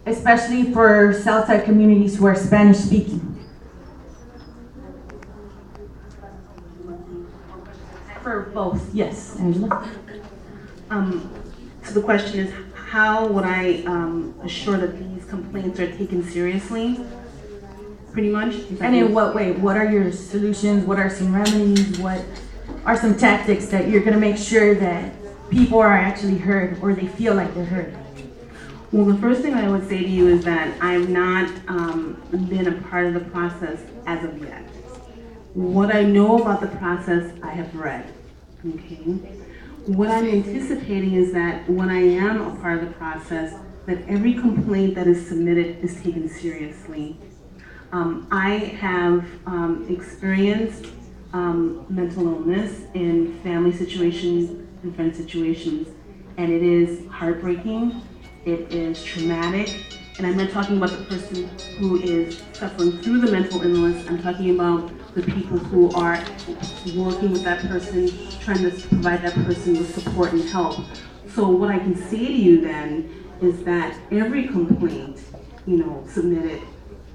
especially for Southside communities who are Spanish speaking? For both, yes, Angela. So the question is, how would I assure that these complaints are taken seriously? Pretty much. And in what way? What are your solutions? What are some remedies? What are some tactics that you're going to make sure that people are actually heard or they feel like they're heard? Well, the first thing I would say to you is that I've not been a part of the process as of yet. What I know about the process, I have read. Okay. What I'm anticipating is that when I am a part of the process, that every complaint that is submitted is taken seriously. I have experienced mental illness in family situations and friend situations, and it is heartbreaking, it is traumatic, and I'm not talking about the person who is suffering through the mental illness. I'm talking about the people who are working with that person, trying to provide that person with support and help. So what I can say to you then is that every complaint, submitted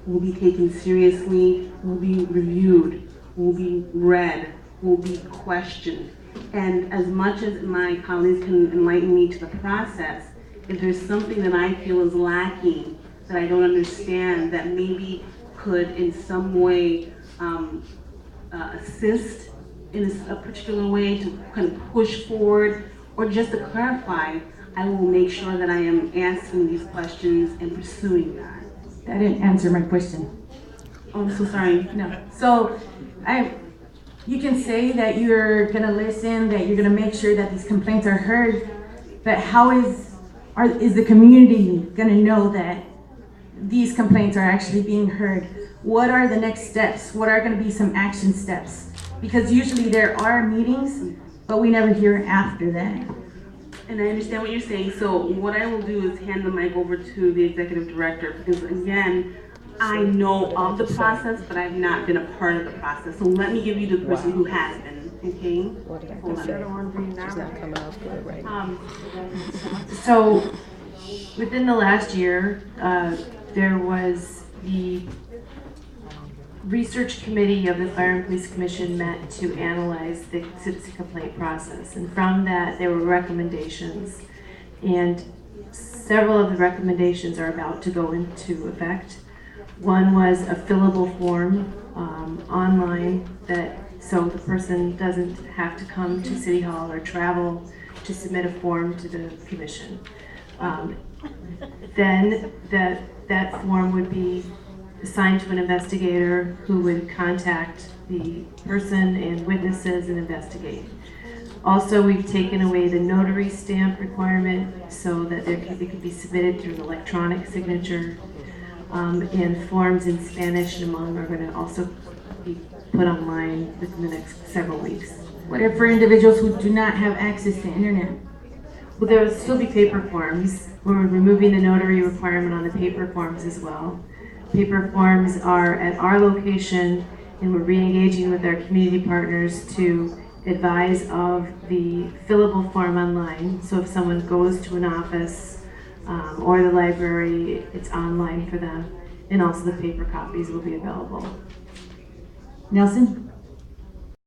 will be taken seriously, will be reviewed, will be read, will be questioned. And as much as my colleagues can enlighten me to the process, if there's something that I feel is lacking, that I don't understand, that maybe could in some way assist in a particular way to kind of push forward, or just to clarify, I will make sure that I am asking these questions and pursuing that. That didn't answer my question. Oh, I'm so sorry. No. So you can say that you're going to listen, that you're going to make sure that these complaints are heard, but how is the community going to know that these complaints are actually being heard? What are the next steps? What are going to be some action steps? Because usually there are meetings, but we never hear after that. And I understand what you're saying. So what I will do is hand the mic over to the executive director, because again, I know of the process, but I've not been a part of the process. So let me give you the person who has been, okay? So within the last year, there was the research committee of the Fire and Police Commission met to analyze the citizen complaint process, and from that there were recommendations, and several of the recommendations are about to go into effect. One was a fillable form online, so the person doesn't have to come to City Hall or travel to submit a form to the commission. Then that form would be assigned to an investigator who would contact the person and witnesses and investigate. Also, we've taken away the notary stamp requirement so that it could be submitted through an electronic signature, and forms in Spanish and Hmong are going to also be put online within the next several weeks. What if for individuals who do not have access to internet? Well, there will still be paper forms. We're removing the notary requirement on the paper forms as well. Paper forms are at our location, and we're re-engaging with our community partners to advise of the fillable form online. So if someone goes to an office or the library, it's online for them, and also the paper copies will be available. Nelson?